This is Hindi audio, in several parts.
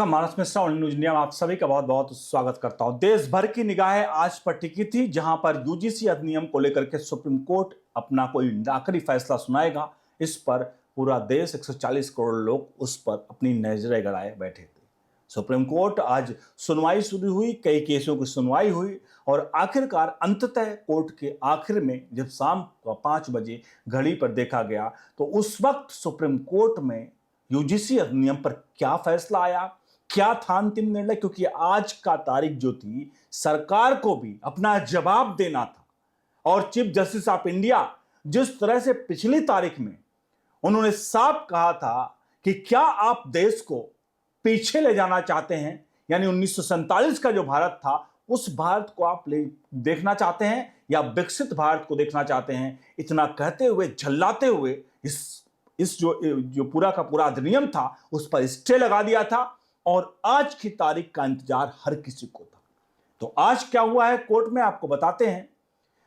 मानस मिश्रा और न्यूज इंडिया में आप सभी का बहुत बहुत स्वागत करता हूं। देश भर की निगाहें आज पर टिकी थी, जहां पर यूजीसी अधिनियम को लेकर के सुप्रीम कोर्ट अपना कोई आखिरी फैसला सुनाएगा। इस पर पूरा देश 140 करोड़ लोग उस पर अपनी नजरें गड़ाए बैठे थे। सुप्रीम कोर्ट आज सुनवाई शुरू हुई, कई केसों की सुनवाई हुई और आखिरकार अंततः कोर्ट के आखिर में जब शाम को 5 बजे घड़ी पर देखा गया तो उस वक्त सुप्रीम कोर्ट में यूजीसी अधिनियम पर क्या फैसला आया, क्या था अंतिम निर्णय। क्योंकि आज का तारीख जो थी, सरकार को भी अपना जवाब देना था और चीफ जस्टिस ऑफ इंडिया जिस तरह से पिछली तारीख में उन्होंने साफ कहा था कि क्या आप देश को पीछे ले जाना चाहते हैं, यानी 1947 का जो भारत था उस भारत को आप देखना चाहते हैं या विकसित भारत को देखना चाहते हैं। इतना कहते हुए, झल्लाते हुए इस जो पूरा का पूरा अधिनियम था उस पर स्टे लगा दिया था और आज की तारीख का इंतजार हर किसी को था। तो आज क्या हुआ है कोर्ट में आपको बताते हैं।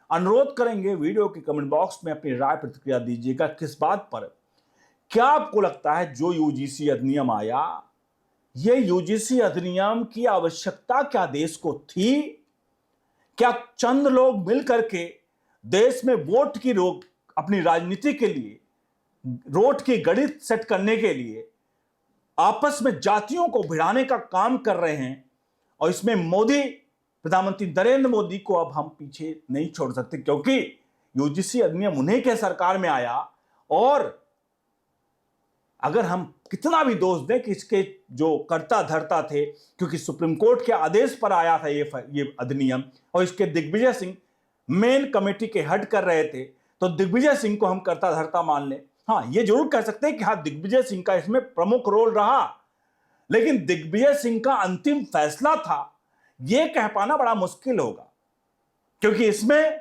अनुरोध करेंगे वीडियो के कमेंट बॉक्स में अपनी राय प्रतिक्रिया दीजिएगा किस बात पर। क्या आपको लगता है जो यूजीसी अधिनियम आया, ये यूजीसी अधिनियम की आवश्यकता क्या देश को थी? क्या चंद लोग मिलकर के देश में वोट की रोक अपनी राजनीति के लिए, वोट की गणित सेट करने के लिए आपस में जातियों को भिड़ाने का काम कर रहे हैं? और इसमें मोदी, प्रधानमंत्री नरेंद्र मोदी को अब हम पीछे नहीं छोड़ सकते, क्योंकि यूजीसी अधिनियम उन्हीं के सरकार में आया। और अगर हम कितना भी दोष दें कि इसके जो कर्ता धर्ता थे, क्योंकि सुप्रीम कोर्ट के आदेश पर आया था ये अधिनियम और इसके दिग्विजय सिंह मेन कमेटी के हेड कर रहे थे, तो दिग्विजय सिंह को हम कर्ता धर्ता मान लें। हाँ, ये जरूर कह सकते हैं कि हाँ, दिग्विजय सिंह का इसमें प्रमुख रोल रहा, लेकिन दिग्विजय सिंह का अंतिम फैसला था यह कह पाना बड़ा मुश्किल होगा, क्योंकि इसमें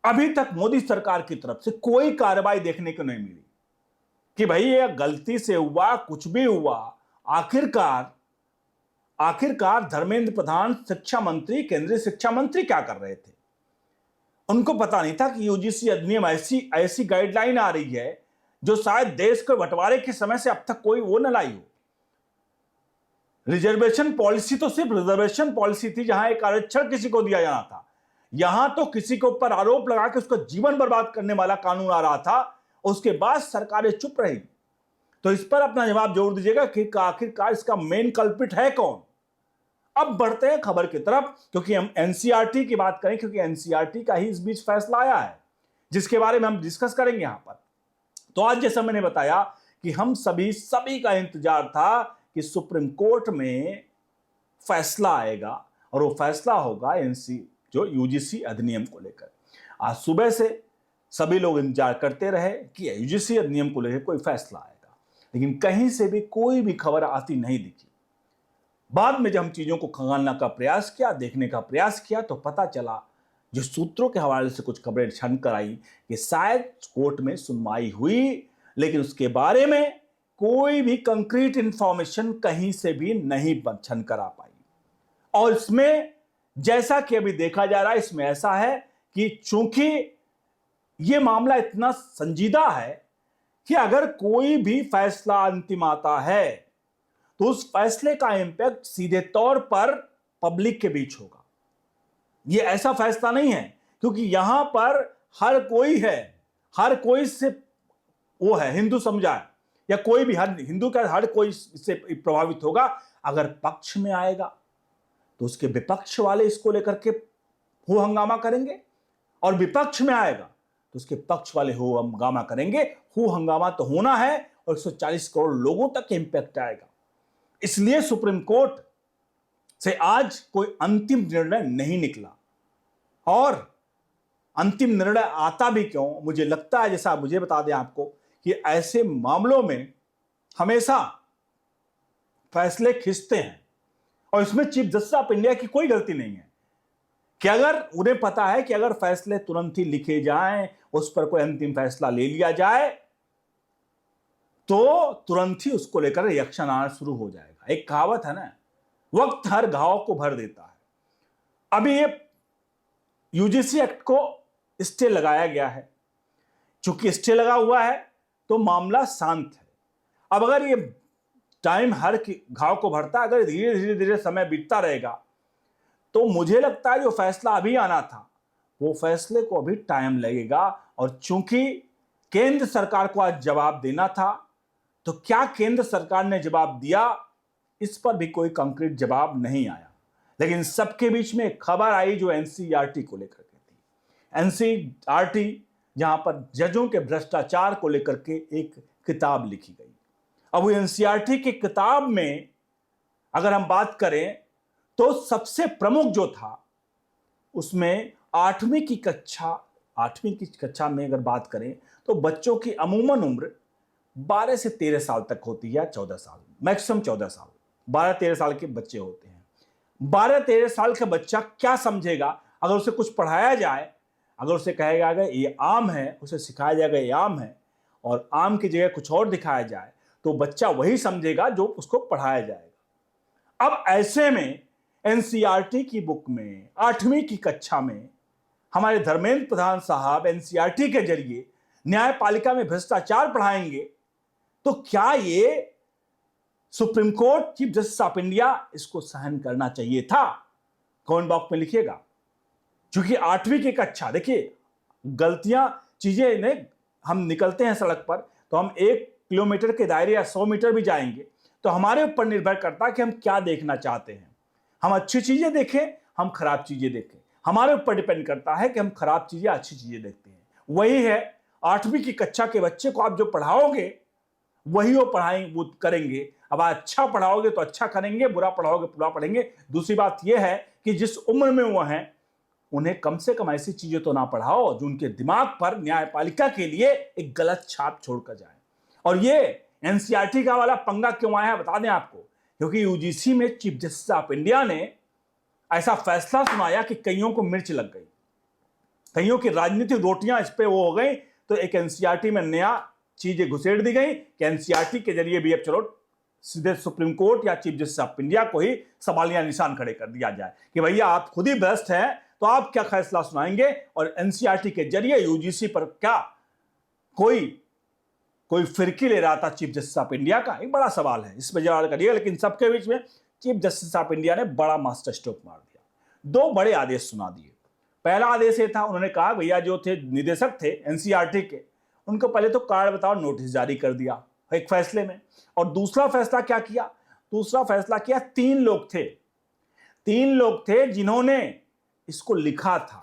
अभी तक मोदी सरकार की तरफ से कोई कार्रवाई देखने को नहीं मिली कि भाई ये गलती से हुआ, कुछ भी हुआ। आखिरकार धर्मेंद्र प्रधान शिक्षा मंत्री, केंद्रीय शिक्षा मंत्री क्या कर रहे थे? उनको पता नहीं था कि यूजीसी अधिनियम ऐसी गाइडलाइन आ रही है जो शायद देश के बंटवारे के समय से अब तक कोई वो न लाई हो। रिजर्वेशन पॉलिसी तो सिर्फ रिजर्वेशन पॉलिसी थी, जहां एक आरक्षण किसी को दिया जाना था। यहां तो किसी के ऊपर आरोप लगा के उसका जीवन बर्बाद करने वाला कानून आ रहा था, उसके बाद सरकारें चुप रहेगी। तो इस पर अपना जवाब जरूर दीजिएगा कि आखिरकार इसका मेन कल्पिट है कौन। अब बढ़ते हैं खबर की तरफ, क्योंकि हम एनसीईआरटी की बात करें, क्योंकि एनसीईआरटी का ही इस बीच फैसला आया है जिसके बारे में हम डिस्कस करेंगे यहां पर। तो आज जैसा मैंने बताया कि हम सभी का इंतजार था कि सुप्रीम कोर्ट में फैसला आएगा और वो फैसला होगा जो यूजीसी अधिनियम को लेकर। आज सुबह से सभी लोग इंतजार करते रहे कि यूजीसी अधिनियम को लेकर कोई फैसला आएगा, लेकिन कहीं से भी कोई भी खबर आती नहीं दिखी। बाद में जब हम चीजों को खंगालने का प्रयास किया, देखने का प्रयास किया, तो पता चला, जो सूत्रों के हवाले से कुछ खबरें छन कर आई, कि शायद कोर्ट में सुनवाई हुई, लेकिन उसके बारे में कोई भी कंक्रीट इंफॉर्मेशन कहीं से भी नहीं छन कर आ पाई। और इसमें जैसा कि अभी देखा जा रहा है, इसमें ऐसा है कि चूंकि यह मामला इतना संजीदा है कि अगर कोई भी फैसला अंतिम आता है तो उस फैसले का इंपैक्ट सीधे तौर पर पब्लिक के बीच होगा। यह ऐसा फैसला नहीं है क्योंकि यहां पर हर कोई है, हर कोई से वो है हिंदू समझा है, या कोई भी हर हिंदू का हर कोई इससे प्रभावित होगा। अगर पक्ष में आएगा तो उसके विपक्ष वाले इसको लेकर के हो हंगामा करेंगे, और विपक्ष में आएगा तो उसके पक्ष वाले हो हंगामा करेंगे। हो हंगामा तो होना है और 140 करोड़ लोगों तक इंपैक्ट आएगा। इसलिए सुप्रीम कोर्ट से आज कोई अंतिम निर्णय नहीं निकला, और अंतिम निर्णय आता भी क्यों, मुझे लगता है, जैसा मुझे बता दें आपको, कि ऐसे मामलों में हमेशा फैसले खिंचते हैं और इसमें चीफ जस्टिस ऑफ इंडिया की कोई गलती नहीं है कि अगर उन्हें पता है कि अगर फैसले तुरंत ही लिखे जाएं, उस पर कोई अंतिम फैसला ले लिया जाए, तो तुरंत ही उसको लेकर रिएक्शन आना शुरू हो जाएगा। एक कहावत है ना, वक्त हर घाव को भर देता है। अभी ये यूजीसी एक्ट को स्टे लगाया गया है, चूंकि स्टे लगा हुआ है तो मामला शांत है। अब अगर ये टाइम हर घाव को भरता है। अगर धीरे धीरे धीरे समय बीतता रहेगा तो मुझे लगता है जो फैसला अभी आना था वो फैसले को अभी टाइम लगेगा। और चूंकि केंद्र सरकार को आज जवाब देना था, तो क्या केंद्र सरकार ने जवाब दिया, इस पर भी कोई कंक्रीट जवाब नहीं आया। लेकिन सबके बीच में एक खबर आई जो एनसीईआरटी को लेकर के थी। एनसीईआरटी जहां पर जजों के भ्रष्टाचार को लेकर के एक किताब लिखी गई। अब वो एनसीईआरटी की किताब में अगर हम बात करें तो सबसे प्रमुख जो था उसमें 8वीं की कक्षा में अगर बात करें तो बच्चों की अमूमन उम्र 12 से 13 साल तक होती है, 14 साल, मैक्सिमम 14 साल, 12-13 साल के बच्चे होते हैं। 12-13 साल का बच्चा क्या समझेगा अगर उसे कुछ पढ़ाया जाए, अगर उसे कहेगा कि ये आम है, उसे सिखाया जाएगा ये आम है और आम की जगह कुछ और दिखाया जाए, तो बच्चा वही समझेगा जो उसको पढ़ाया जाएगा। अब ऐसे में एनसीईआरटी की बुक में 8वीं की कक्षा में हमारे धर्मेंद्र प्रधान साहब एनसीईआरटी के जरिए न्यायपालिका में भ्रष्टाचार पढ़ाएंगे, तो क्या ये supreme court chief justice of India इसको सहन करना चाहिए था? कमेंट बॉक्स में लिखिएगा। क्योंकि 8वीं की कक्षा, देखिए गलतियां चीजें ने हम निकलते हैं सड़क पर तो हम 1 किलोमीटर के दायरे या 100 मीटर भी जाएंगे, तो हमारे ऊपर निर्भर करता है कि हम क्या देखना चाहते हैं। हम अच्छी चीजें देखें, हम खराब चीजें देखें, हमारे ऊपर डिपेंड करता है कि हम खराब चीजें अच्छी चीजें देखते हैं। वही है 8वीं की कक्षा के बच्चे को आप जो पढ़ाओगे वही वो पढ़ाएंगे, वो करेंगे। अब अच्छा पढ़ाओगे तो अच्छा करेंगे, बुरा पढ़ाओगे बुरा पढ़ेंगे। दूसरी बात यह है कि जिस उम्र में वो हैं उन्हें कम से कम ऐसी चीजें तो ना पढ़ाओ जो उनके दिमाग पर न्यायपालिका के लिए एक गलत छाप छोड़कर जाए। और ये एनसीईआरटी का वाला पंगा क्यों आया है बता दें आपको, क्योंकि यूजीसी में चीफ जस्टिस ऑफ इंडिया ने ऐसा फैसला सुनाया कि कईयों को मिर्च लग गई, कईयों की राजनीतिक रोटियां इस पे वो हो गई, तो एक एनसीईआरटी में नया चीजें घुसेड़ दी गई कि एनसीईआरटी के जरिए भी अब चलो सीधे सुप्रीम कोर्ट या चीफ जस्टिस ऑफ इंडिया को ही सवालिया निशान खड़े कर दिया जाए कि भैया आप खुद ही भ्रष्ट हैं तो आप क्या फैसला सुनाएंगे। और एनसीईआरटी के जरिए यूजीसी पर क्या कोई फिरकी ले रहा था चीफ जस्टिस ऑफ इंडिया का, एक बड़ा सवाल है, इस पर जवाब करिएगा। लेकिन सबके बीच में चीफ जस्टिस ऑफ इंडिया ने बड़ा मास्टर स्ट्रोक मार दिया, 2 बड़े आदेश सुना दिए। पहला आदेश ये था, उन्होंने कहा भैया जो थे निदेशक थे एनसीईआरटी के, उनको पहले तो कार्ड बताओ नोटिस जारी कर दिया एक फैसले में। और दूसरा फैसला क्या किया, दूसरा फैसला किया 3 लोग थे जिन्होंने इसको लिखा था,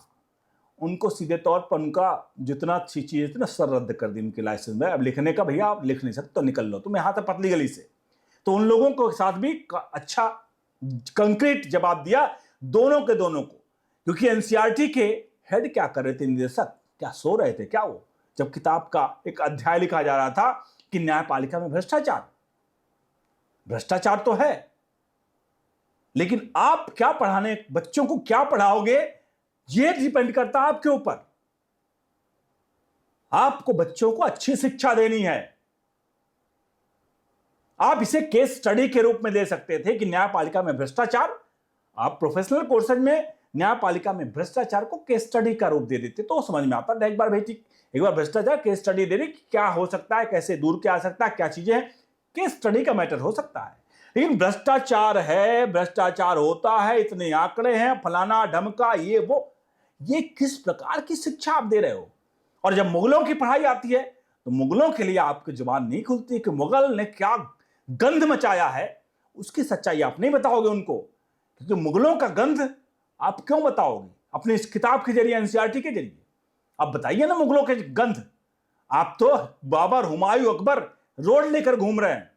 उनको सीधे तौर पर उनका जितना अच्छी चीज थी ना सर रद्द कर दी उनके लाइसेंस में। अब लिखने का भैया आप लिख नहीं सकते तो निकल लो, तुम यहां तक पतली गली से। तो उन लोगों को साथ भी अच्छा कंक्रीट जवाब दिया दोनों को। क्योंकि एनसीईआरटी के हेड क्या कर रहे थे, निदेशक क्या सो रहे थे क्या वो, जब किताब का एक अध्याय लिखा जा रहा था कि न्यायपालिका में भ्रष्टाचार तो है, लेकिन आप क्या पढ़ाने, बच्चों को क्या पढ़ाओगे ये डिपेंड करता है आपके ऊपर। आपको बच्चों को अच्छी शिक्षा देनी है। आप इसे केस स्टडी के रूप में ले सकते थे कि न्यायपालिका में भ्रष्टाचार, आप प्रोफेशनल कोर्सेज में न्यायपालिका में भ्रष्टाचार को केस स्टडी का रूप दे देते तो समझ में आता। एक बार भ्रष्टाचार केस स्टडी दे दी, क्या हो सकता है, कैसे दूर किया जा सकता है, क्या चीजें हैं, केस स्टडी का मैटर हो सकता है। लेकिन भ्रष्टाचार है, भ्रष्टाचार होता है, इतने आंकड़े हैं, फलाना ढमका, ये किस प्रकार की शिक्षा आप दे रहे हो। और जब मुगलों की पढ़ाई आती है तो मुगलों के लिए आपकी जुबान नहीं खुलती कि मुगल ने क्या गंध मचाया है, उसकी सच्चाई आप नहीं बताओगे उनको, क्योंकि मुगलों का गंध आप क्यों बताओगे अपनी इस किताब के जरिए, एनसीईआरटी के जरिए। आप बताइए ना मुगलों के गंध। आप तो बाबर, हुमायूं, अकबर रोड लेकर घूम रहे हैं,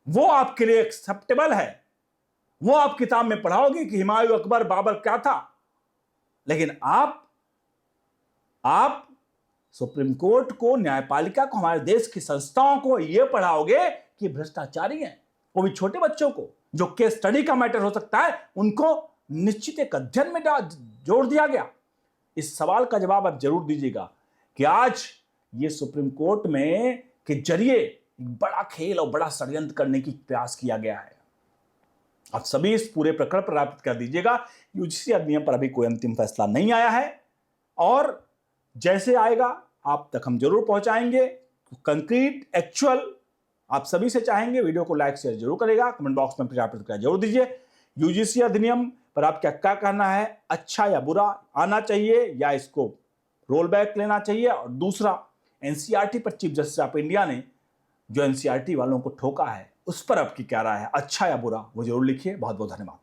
वो आपके लिए एक्सेप्टेबल है, वो आप किताब में पढ़ाओगे कि हुमायूं, अकबर, बाबर क्या था। लेकिन आप सुप्रीम कोर्ट को, न्यायपालिका को, हमारे देश की संस्थाओं को यह पढ़ाओगे कि भ्रष्टाचारी हैं, वो भी छोटे बच्चों को, जो केस स्टडी का मैटर हो सकता है, उनको निश्चित एक अध्ययन में जोड़ दिया गया। इस सवाल का जवाब आप जरूर दीजिएगा कि आज ये सुप्रीम कोर्ट में के जरिए एक बड़ा खेल और बड़ा षड्यंत्र करने की प्रयास किया गया है। आप सभी इस पूरे प्रकरण पर प्राप्त कर दीजिएगा। यूजीसी अधिनियम पर अभी कोई अंतिम फैसला नहीं आया है और जैसे आएगा आप तक हम जरूर पहुंचाएंगे। कंक्रीट एक्चुअल आप सभी से चाहेंगे वीडियो को लाइक शेयर जरूर करेगा, कमेंट बॉक्स में अपनी प्रतिक्रिया जरूर दीजिए। यूजीसी अधिनियम पर आपका क्या कहना है, अच्छा या बुरा, आना चाहिए या इसको रोल बैक लेना चाहिए? और दूसरा, एनसीईआरटी पर चीफ जस्टिस ऑफ इंडिया ने जो एनसीईआरटी वालों को ठोका है उस पर आपकी क्या राय है, अच्छा या बुरा, वो जरूर लिखिए। बहुत बहुत धन्यवाद।